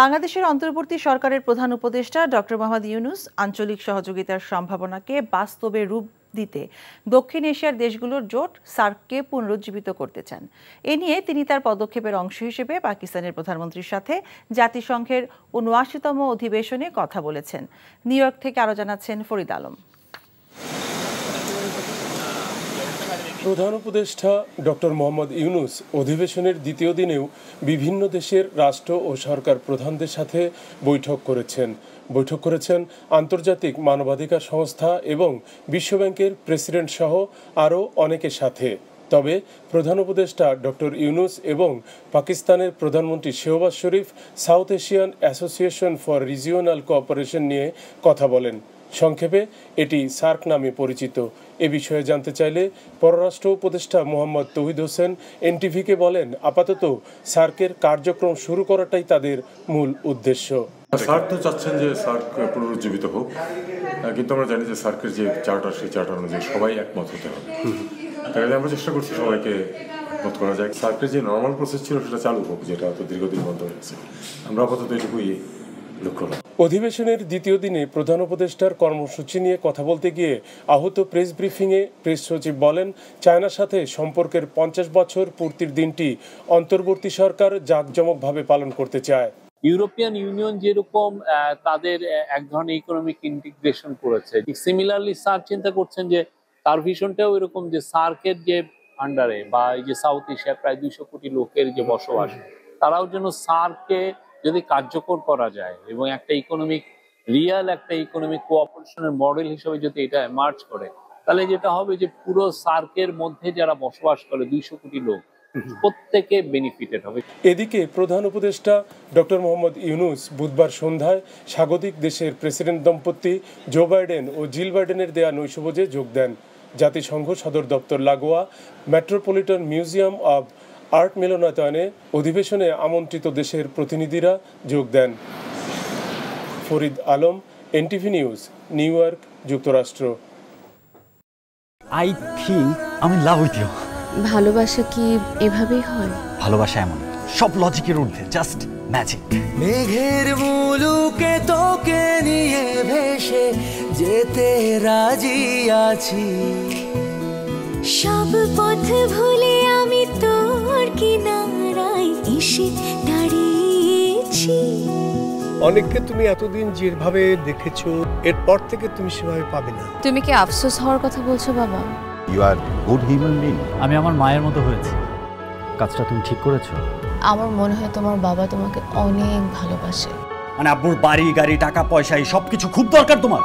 বাংলাদেশের অন্তর্বর্তী সরকারের প্রধান উপদেষ্টা ডক্টর মোহাম্মদ ইউনূস আঞ্চলিক সহযোগিতার সম্ভাবনাকে বাস্তবে রূপ দিতে দক্ষিণ এশিয়ার দেশগুলোর জোট সার্ককে পুনরুজ্জীবিত করতে চান। এ নিয়ে তিনি তার পদক্ষেপের অংশ হিসেবে পাকিস্তানের প্রধানমন্ত্রীর সাথে জাতিসংঘের ৭৯তম অধিবেশনে কথা বলেছেন। নিউ ইয়র্ক থেকে আরও জানাচ্ছেন ফরিদ আলম। প্রধান উপদেষ্টা ডক্টর মোহাম্মদ ইউনূস অধিবেশনের দ্বিতীয় দিনেও বিভিন্ন দেশের রাষ্ট্র ও সরকার প্রধানদের সাথে বৈঠক করেছেন আন্তর্জাতিক মানবাধিকার সংস্থা এবং বিশ্বব্যাংকের প্রেসিডেন্ট সহ আরও অনেকের সাথে। তবে প্রধান উপদেষ্টা ডক্টর ইউনূস এবং পাকিস্তানের প্রধানমন্ত্রী Shehbaz Sharif South Asian association for regional cooperation নিয়ে কথা বলেন। সংক্ষেপে এটি সার্ক নামে পরিচিত। এ বিষয়ে জানতে চাইলে পররাষ্ট্র উপদেষ্টা মোহাম্মদ তৌহিদ হোসেন এনটিভিকে বলেন, আপাতত সার্কের কার্যক্রম শুরু করাটাই তাদের মূল উদ্দেশ্য। সার্ক তো চাচ্ছেন যে সার্ক পুনরুজ্জীবিত হোক, কিন্তু আমরা জানি যে সার্কের যে চার্টার, সেই চার্টার অনুযায়ী সবাই একমত হতে হবে। তাহলে আমরা চেষ্টা করছি সবাইকে একমত করা যায়। সার্কের যে নর্মাল প্রসেস ছিল সেটা চালু হোক, যেটা তো দীর্ঘদিন বন্ধ হয়ে গেছে। আমরা আপাতত এটুকুই লক্ষ্য রাখি। অধিবেশনের দ্বিতীয় দিনে প্রধান উপদেষ্টার কর্মসূচি নিয়ে কথা বলতে গিয়ে আহত প্রেস ব্রিফিংয়ে প্রেস সচিব বলেন, চায়নার সাথে সম্পর্কের ৫০ বছর পূর্তির দিনটি অন্তর্বর্তী সরকার জাঁকজমকভাবে পালন করতে চায়। ইউরোপিয়ান ইউনিয়ন যেরকম তাদের এক ধরনের ইকোনমিক ইন্টিগ্রেশন করেছে, সিমিলারলি সার্ক চিন্তা করছেন যে তার ভিশনটাও এরকম যে সার্কের যে আন্ডারে বা এই যে সাউথ এশিয়ার প্রায় ২০০ কোটি লোকের যে বসবাস, তারাও যেন সার্ককে যদি কার্যকর করা যায় এবং একটা ইকোনমিক কোঅপারেশনের মডেল হিসেবে যদি এটা এমার্জ করে, তাহলে যেটা হবে যে পুরো সার্কের মধ্যে যারা বসবাস করে ২০০ কোটি লোক প্রত্যেকে বেনিফিটেড হবে। এদিকে প্রধান উপদেষ্টা ডক্টর মোহাম্মদ ইউনূস বুধবার সন্ধ্যায় স্বাগতিক দেশের প্রেসিডেন্ট দম্পতি জো বাইডেন ও জিল বাইডেনের দেয়া নৈশভোজে যোগ দেন। জাতিসংঘ সদর দপ্তর লাগোয়া মেট্রোপলিটন মিউজিয়াম অব আর্ট মিলনায়তনে অধিবেশনে আমন্ত্রিত দেশের প্রতিনিধিরা যোগ দেন। Farid Alam, NTV news, New York, যুক্তরাষ্ট্র। আই থিংক আমি লাভ উইথ ইউ। ভালোবাসা কি এভাবেই হয়? ভালোবাসা এমন সব লজিকের ঊর্ধ্বে, জাস্ট ম্যাজিক। মেঘের মুলুকে তোকে নিয়ে ভেসে যেতে রাজি আছি, সব পথ ভুলে আমি তোর কিনারায় এসে দাঁড়িয়েছি। অনেককে তুমি এতদিন যেভাবে দেখেছো, এরপর থেকে তুমি সেভাবে পাবে না। তুমি কি আফসোস হওয়ার কথা বলছো বাবা? You are good human being. আমি আমার মায়ের মতো হয়েছি। কাজটা তুমি ঠিক করেছো। আমার মনে হয় তোমার বাবা তোমাকে অনেক ভালোবাসে। মানে আব্বুর বাড়ি গাড়ি টাকা পয়সা এই সবকিছু খুব দরকার তোমার।